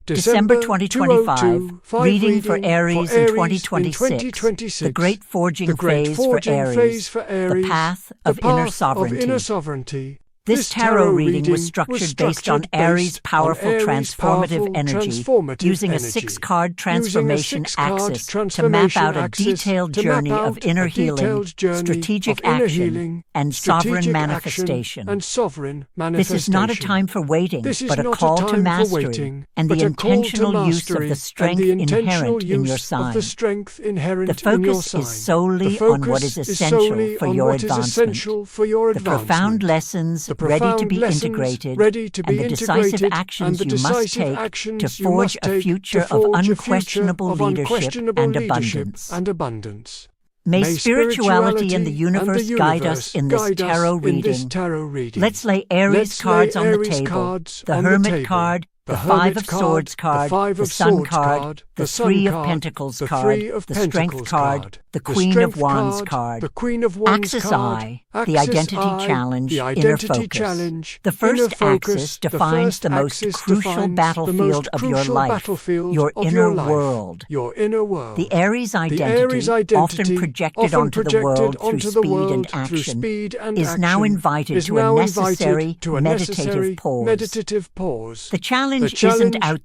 December 2025, reading for Aries in 2026, the great forging phase for Aries, the path of inner sovereignty. This tarot reading was structured based on Aries' powerful transformative energy, using a 6-card transformation axis to map out a detailed journey of inner healing, strategic action, and sovereign manifestation. This is not a time for waiting, but a call to mastery and the intentional use of the strength inherent in your sign. The focus is solely on what is essential for your advancement. The profound lessons ready to be integrated, and the decisive actions you must take to forge a future of unquestionable leadership and abundance. May spirituality and the universe guide us in this tarot reading. Let's lay Aries cards on the table: the Hermit card, the 5 of Swords card, the Sun card, the 3 of Pentacles card, the Strength card, the Queen of Wands card. Axis I, the Identity Challenge, Inner Focus. The first axis defines the most crucial battlefield of your life, your inner world. The Aries identity, often projected onto the world through speed and action, is now invited to a necessary meditative pause. The challenge isn't out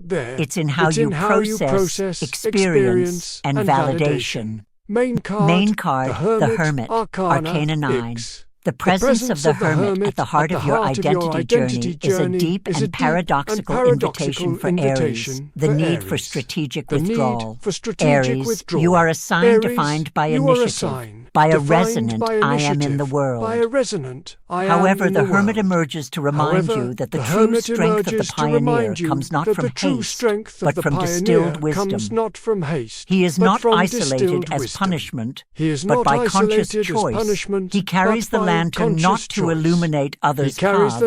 there. It's in how you process, experience, and validation. Main card, the Hermit, Arcana 9. The presence of the Hermit at the heart of your identity journey is a deep and paradoxical invitation for Aries, the need for strategic withdrawal. Aries, you are a sign defined by initiative, by a resonant I am in the world. However, the Hermit emerges to remind you that the true strength of the pioneer comes not from haste, but from distilled wisdom. He is not isolated as punishment, but by conscious choice. He carries the lantern not to illuminate others' paths,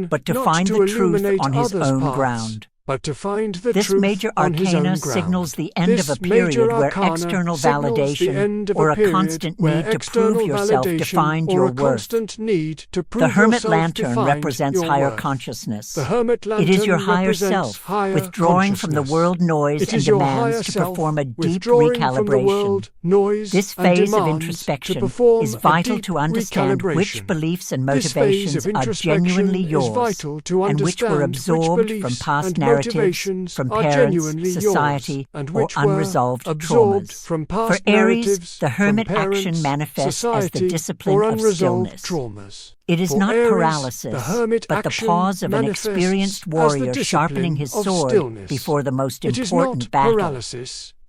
but to find the truth on his own ground. This major arcana signals the end of a period where external validation or a constant need to prove yourself defined your worth. The Hermit lantern represents higher consciousness. It is your higher self, withdrawing from the world noise and demands to perform a deep recalibration. This phase of introspection is vital to understand which beliefs and motivations are genuinely yours and which were absorbed from past narratives, from parents, society, or unresolved traumas. For Aries, the Hermit action manifests as the discipline of stillness. It is not paralysis, but the pause of an experienced warrior sharpening his sword before the most important battle.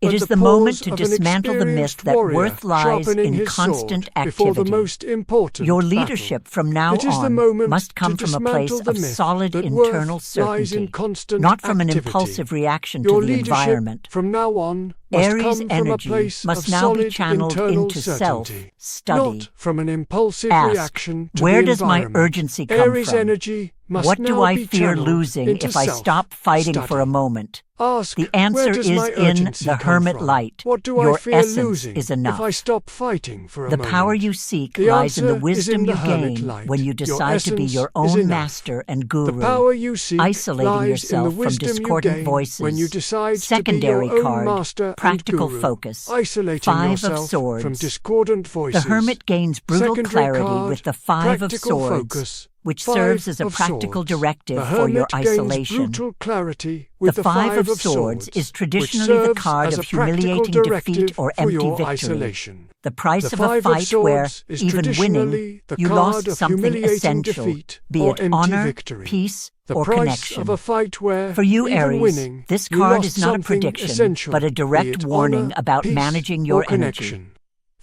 It is the moment to dismantle the myth that worth lies in constant activity. Your leadership from now on must come from a place of solid internal certainty, not from an impulsive reaction to the environment. Aries' energy must now be channeled into self-study. Ask, where does my urgency come from? What do I fear losing if I stop fighting for a moment? The answer is in the Hermit light. Your essence is enough. The power you seek lies in the wisdom you gain when you decide to be your own master and guru, isolating yourself from discordant voices. Secondary card, practical focus, 5 of Swords. The Hermit gains brutal clarity with the 5 of Swords, which serves as a practical directive for your isolation. The 5 of Swords is traditionally the card of humiliating defeat or empty victory, the price of a fight where, even winning, you lost something essential, be it honor, peace, or connection. For you, Aries, this card is not a prediction, but a direct warning about managing your energy.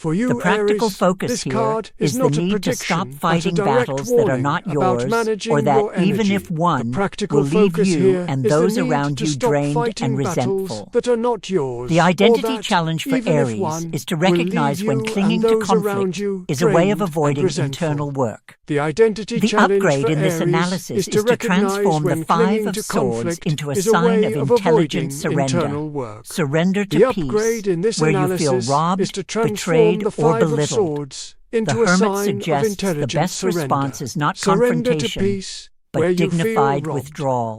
The practical focus here is the need to stop fighting battles that are not yours, or that, even if won, will leave you and those around you drained and resentful. The identity challenge for Aries is to recognize when clinging to conflict is a way of avoiding internal work. The upgrade in this analysis is to transform the 5 of Swords into a sign of intelligent surrender. Surrender to peace, where you feel robbed, betrayed, or belittled. The Hermit suggests the best response is not confrontation, but dignified withdrawal.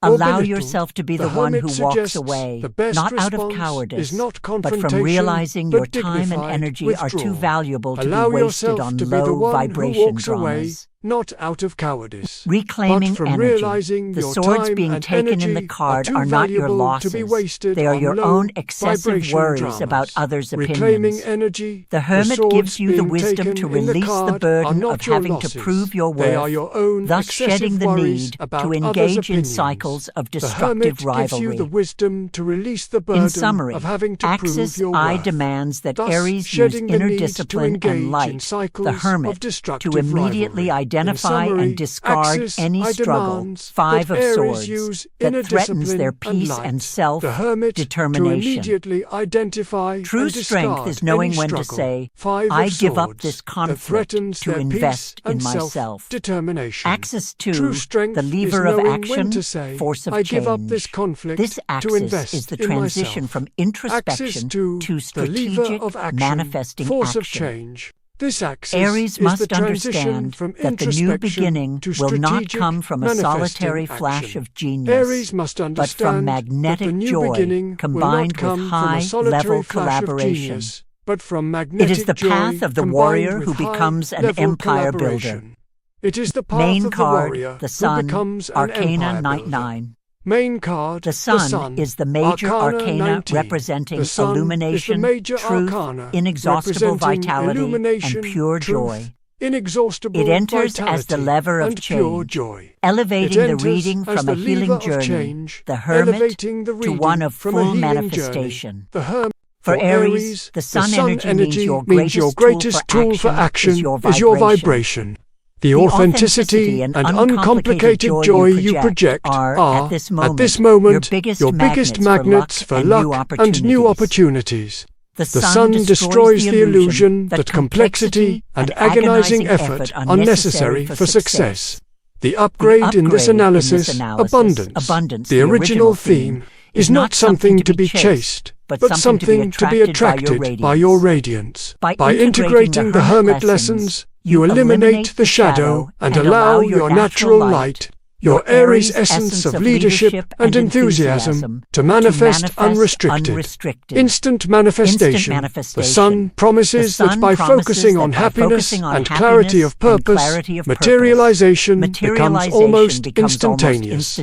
Allow belittled, yourself to be the the one Hermit who walks suggests away, the best not out of response cowardice, is not but confrontation, from realizing but your time and dignified energy are too withdrawal. valuable to Allow be wasted yourself on to be the low one who vibration walks away, dramas. not out of cowardice, Reclaiming but from energy. realizing The your swords time being and taken in energy the card too are not your valuable losses. to be wasted They are on your low own excessive vibration worries dramas. about others' Reclaiming opinions. energy, The Hermit swords gives you the being wisdom taken to in the release the card are burden not of your having losses. to prove your They are worth, your own thus excessive shedding the worries need about to others' engage in opinions. cycles of The destructive Hermit gives rivalry. you the wisdom to release the burden In summary, of having to prove Axis your I worth, demands that thus Aries use shedding the inner need to discipline engage and in light, cycles the of Hermit, destructive to immediately rivalry. identify In summary, and discard Axis any I struggle, demands Five that of Aries Swords, use inner that threatens discipline their and peace light. and The Hermit to self-determination. immediately identify True and strength discard is knowing any when to struggle. say, Five I of give up Swords this that conflict threatens to their invest peace in and myself. self-determination. Axis True 2, strength the lever is of knowing action, when to say, force of I change. give up this conflict This to axis invest is the in transition myself. from Axis introspection 2, to the lever strategic of action, manifesting force action. of change. This axis Aries is must the transition understand from that the new introspection beginning to will not strategic come from a manifesting solitary flash action. of genius, Aries must but from understand that magnetic the new joy beginning will combined not come with from a solitary high-level flash of collaboration. genius, but from magnetic It is the joy path of the combined warrior with who becomes an high-level empire builder. collaboration. It is the path Main of the card, warrior the who Sun, becomes an Arcana empire builder. 9. Main card, The Sun is the major arcana 19. representing The Sun illumination, is the major truth, arcana inexhaustible representing vitality, illumination, and pure truth, joy. Inexhaustible It enters vitality as the lever of and pure change, joy. elevating It the enters reading as from the a healing lever of journey, change, the Hermit, elevating the to reading one of from a full healing manifestation. journey. The Hermit. For Aries, Aries, the Sun energy means your greatest tool for action is your vibration. The authenticity and uncomplicated joy you project are, at this moment, your biggest magnets for luck and new opportunities. The Sun destroys the illusion that complexity and agonizing effort are necessary for success. The upgrade in this analysis, abundance, the original theme, is not something to be chased, but something to be attracted by your radiance. By integrating the Hermit lessons, you eliminate the shadow and allow your natural light, your Aries essence of leadership and enthusiasm, to manifest unrestricted. Instant manifestation. The Sun promises that by focusing on happiness and clarity of purpose, materialization becomes almost instantaneous.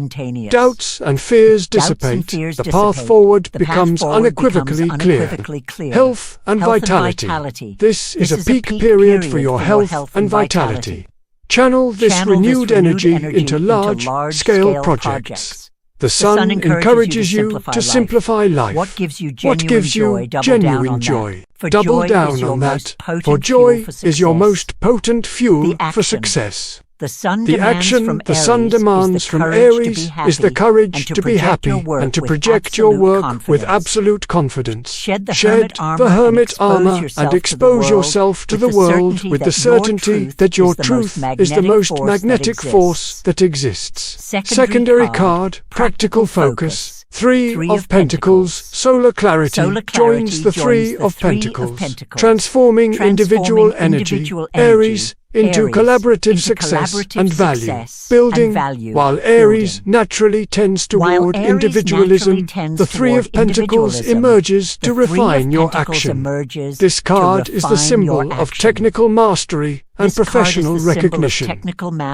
Doubts and fears dissipate. The path forward becomes unequivocally clear. Health and vitality. This is a peak period for your health and vitality. Channel this renewed energy into large-scale projects. The Sun encourages you to simplify life. What gives you genuine joy? Double down on that. For joy is your most potent fuel for success. The action the Sun demands from Aries is the courage to be happy and to project your work with absolute confidence. Shed the Hermit armor and expose yourself to the world with the certainty that your truth is the most magnetic force that exists. Secondary card, practical focus. 3 of Pentacles, solar clarity joins the 3 of Pentacles, transforming individual energy, Aries, into collaborative success and value, building, while Aries naturally tends toward individualism, the 3 of Pentacles emerges to refine your action. This card is the symbol of technical mastery and professional recognition.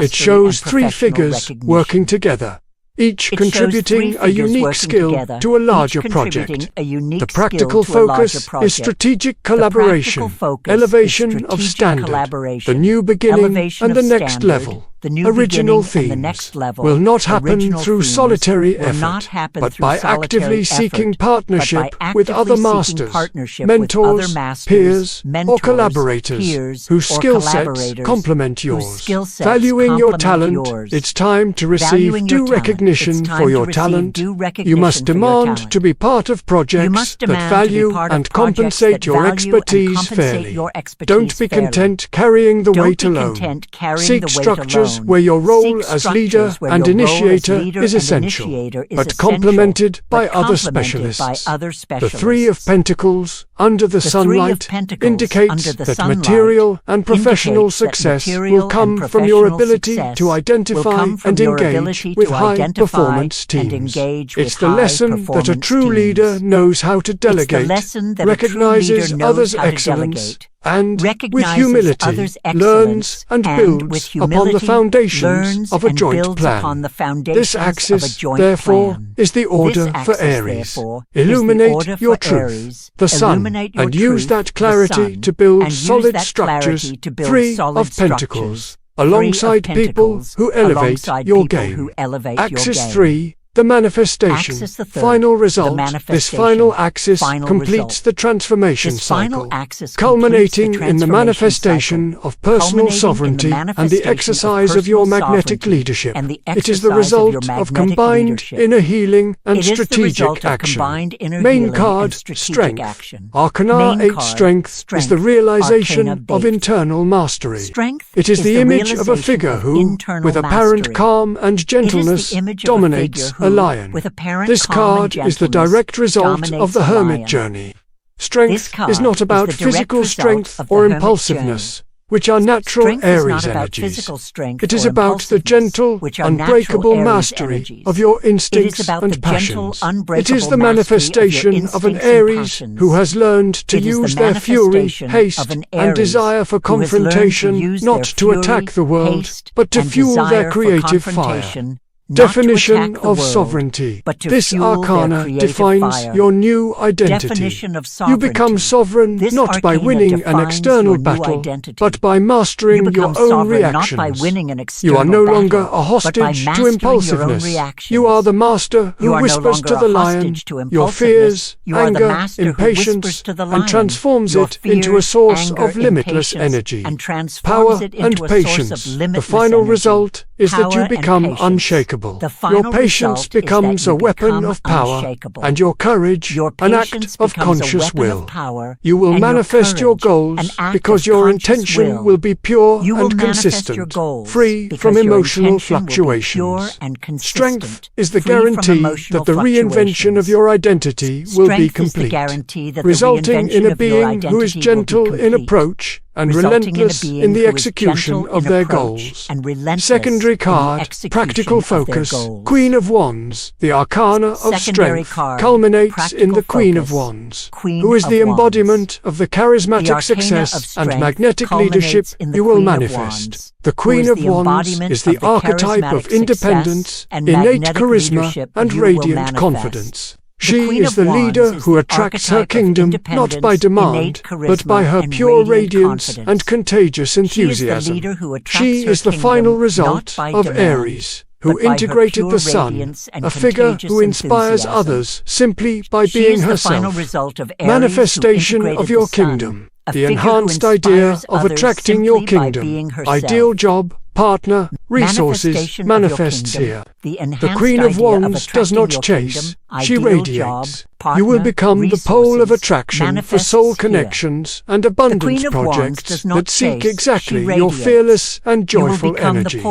It shows 3 figures working together, each contributing a unique skill to a larger project. The practical focus is strategic collaboration, elevation of standard, the new beginning and the next level. Original themes will not happen through solitary effort, but by actively seeking partnership with other masters, mentors, peers, or collaborators whose skill sets complement yours. Valuing your talent, it's time to receive due recognition for your talent. You must demand to be part of projects that value and compensate your expertise fairly. Don't be content carrying the weight alone. Seek structures structures where your role as leader and initiator is essential, but complemented by other specialists. The Three of Pentacles under the sunlight indicates that material and professional success will come from your ability to identify and engage with high-performance teams. It's the lesson that a true leader knows how to delegate, recognizes others' excellence, and, with humility, learns and builds upon the foundations of a joint plan. This axis, therefore, is the order for Aries. Illuminate your truth, the sun, and use that clarity to build solid structures free of Pentacles, alongside people who elevate your game. Axis 3. The manifestation, final result. This final axis completes the transformation cycle, culminating in the manifestation of personal sovereignty and the exercise of your magnetic leadership. It is the result of combined inner healing and strategic action. Main card, Strength. Arcana 8 Strength is the realization of internal mastery. It is the image of a figure who, with apparent calm and gentleness, dominates a lion. This card is the direct result of the Hermit journey. Strength is not about physical strength or impulsiveness, which are natural Aries energies. It is about the gentle, unbreakable mastery of your instincts and passions. It is the manifestation of an Aries who has learned to use their fury, haste, and desire for confrontation not to attack the world, but to fuel their creative fire. Definition of sovereignty. This arcana defines your new identity. You become sovereign not by winning an external battle, but by mastering your own reactions. You are no longer a hostage to impulsiveness. You are the master who whispers to the lion your fears, anger, impatience, and transforms it into a source of limitless energy, power, and patience. The final result is that you become unshakable. Your patience becomes a weapon of power, and your courage an act of conscious will. You will manifest your goals because your intention will be pure and consistent, free from emotional fluctuations. Strength is the guarantee that the reinvention of your identity will be complete, resulting in a being who is gentle in approach and relentless in the execution of their goals. Secondary card, practical focus, Queen of Wands. The arcana of strength culminates in the Queen of Wands, who is the embodiment of the charismatic success and magnetic leadership you will manifest. The Queen of Wands is the archetype of independence, innate charisma, and radiant confidence. She is the leader who attracts her kingdom not by demand, but by her pure radiance and contagious enthusiasm. She is the final result of Aries, who integrated the sun, a figure who inspires others simply by being herself. Manifestation of your kingdom. The enhanced idea of attracting your kingdom, ideal job, partner, resources manifests here. The Queen of Wands does not chase, she radiates. You will become the pole of attraction for soul connections and abundance projects that seek exactly your fearless and joyful energy.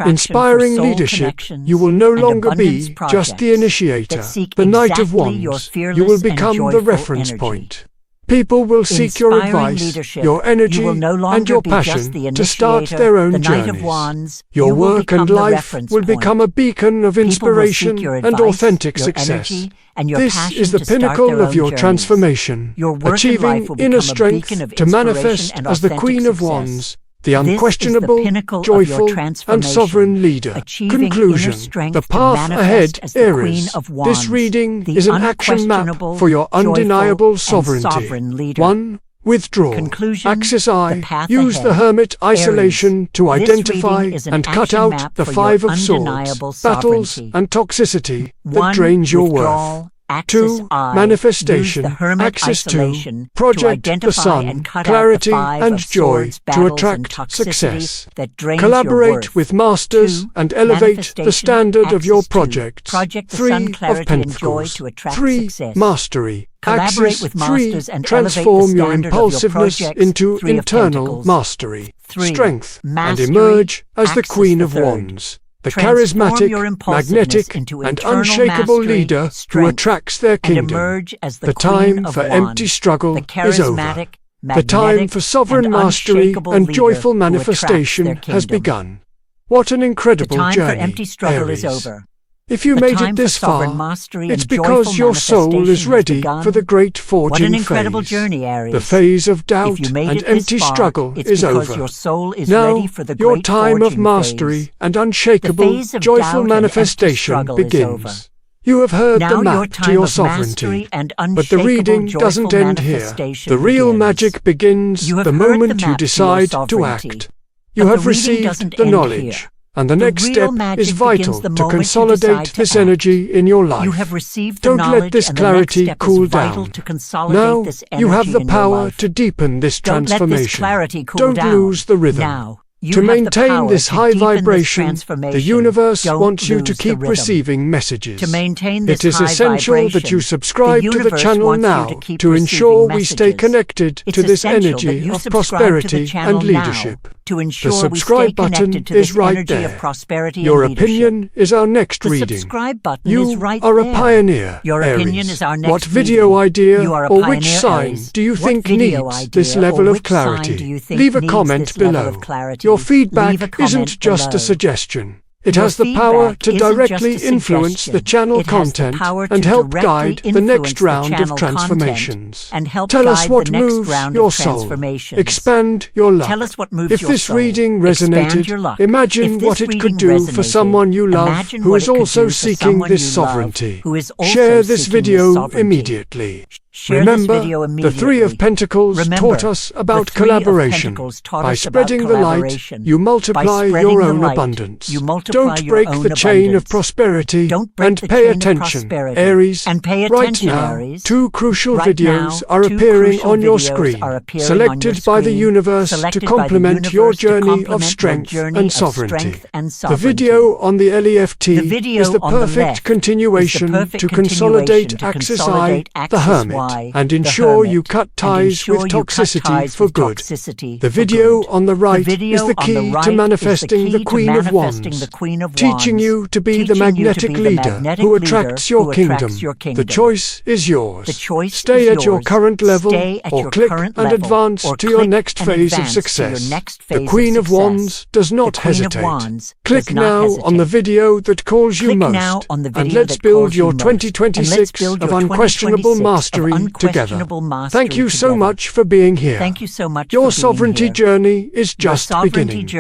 Inspiring leadership, you will no longer be just the initiator, the Knight of Wands. You will become the reference point. People will seek your advice, your energy, and your passion to start their own journeys. Your work and life will become a beacon of inspiration and authentic success. This is the pinnacle of your transformation, achieving inner strength to manifest as the Queen of Wands, the unquestionable, joyful, and sovereign leader. Conclusion. The path ahead, Aries. This reading is an action map for your undeniable sovereignty. 1. Withdrawal. Axis I. Use the Hermit isolation to identify and cut out the Five of Swords, battles, and toxicity that drains your worth. Axis 2. I. Manifestation. Use the Hermit Axis 2. isolation Project to identify the sun. and cut Clarity out the five and of joy swords, to battles, attract and toxicity success. that drains your Collaborate worth. with masters 2. and elevate the standard of your Axis 2. projects. Project the 3 sun, of clarity, and joy Pentacles. to attract 3. success. Mastery. Collaborate Axis with 3. masters and Transform elevate the your standard impulsiveness of your projects. into 3 of internal Pentacles. mastery. 3. Strength. And Mastery. emerge as the Axis Queen the of third. Wands. The Transform charismatic, your impulsiveness magnetic, into and internal unshakable mastery, leader who strength, attracts their and kingdom. emerge as the The Queen time of for Wands. empty struggle The is over. charismatic, The time magnetic, for sovereign and mastery unshakable and leader joyful who attracts manifestation their has kingdom. begun. What an The incredible time journey, for empty struggle Aries. is over. If you The made time it for this sovereign far, mastery it's and because joyful your soul is manifestation ready has begun. for the great forging What an incredible phase. journey, Aries. The phase of doubt If you made and it this empty far, struggle it's is because over. your soul is Now, ready for the your great time of forging mastery phase. and The unshakable, phase of doubt joyful and empty manifestation struggle is over. begins. You have heard Now the your map to time your of sovereignty. mastery and But the unshakable, reading joyful doesn't end here. manifestation The real begins. magic begins You have the heard the moment you map to your decide to sovereignty. act. You But have the reading received doesn't the end knowledge. here. And the The next real step magic is vital begins the to moment you consolidate decide to this act. energy in your life. You have received the Don't knowledge, let this and the next clarity step cool is vital down. to consolidate Now this energy you have the in your power life. to deepen this Don't let transformation. this clarity cool Don't down. lose the rhythm. Now, you To have the maintain power this to high deepen this vibration, transformation. the universe Don't wants you to lose the keep rhythm. receiving messages. To maintain this It is high essential vibration, that you subscribe the to the universe channel wants you now to keep to ensure receiving we stay messages. connected It's to this essential that energy you of subscribe to the prosperity channel and now leadership. to ensure The we subscribe stay button connected to is this right energy there. of prosperity Your and leadership. opinion is our next The reading. subscribe button You is right are there. a pioneer, Your Aries. opinion is our next What video reading. idea You are a or pioneer, which sign Aries. do you What think video needs idea this or level of which sign clarity? do you think Leave a needs comment this level below. of clarity? Your feedback Leave a comment isn't just below. a suggestion. It Your has the power feedback to isn't directly just a influence the suggestion. channel It has the content power and to help directly guide the influence next the round of channel transformations. content and help Tell us guide what the next moves round your of soul. transformations. Expand your luck. Tell us what moves If your this soul. reading Expand resonated, your luck. imagine If this what it could reading do for resonated, someone you love imagine who what is it could also do for seeking someone this you love sovereignty. who is also Share this seeking video this sovereignty. immediately. Share Remember, this video the Three of immediately. Pentacles Remember, taught us about the Three of collaboration. Pentacles taught By us about spreading the light, collaboration. you By multiply spreading your the own light, abundance. you multiply Don't your break own the chain of abundance. prosperity Don't break and the pay chain of attention, prosperity. Aries. And pay Right attention, now, Aries. two crucial Right videos now, are two appearing crucial on your videos screen, are appearing selected on your by the screen, universe selected to by the complement your universe to journey complement of your strength journey and of sovereignty. strength and The sovereignty. video on the LEFT The video is the on the perfect left continuation is the perfect to continuation consolidate to Axis I, consolidate the Axis Hermit, Y, and the ensure Hermit, you cut and ties ensure with you cut toxicity ties for with good. toxicity The for video good. on the right The video is the on key the to right is the manifesting key the to Queen of manifesting Wands, the Queen of teaching Wands, you to be the teaching you to magnetic be the leader magnetic who leader attracts your who kingdom. attracts your The kingdom. choice is yours. The choice Stay is at your yours. current level Stay at or your click current and level, advance or to your click next and phase of advance to your success. next The phase Queen of of success. Wands does not The Queen of hesitate. Wands Click does not now hesitate. on the video that calls you Click most, now on the and video let's that build calls your you most. And let's 2026 build of your unquestionable 2026 mastery of together. unquestionable mastery Thank you so together. much for being here. Thank you so much Your for being sovereignty here. journey is Your just sovereignty beginning.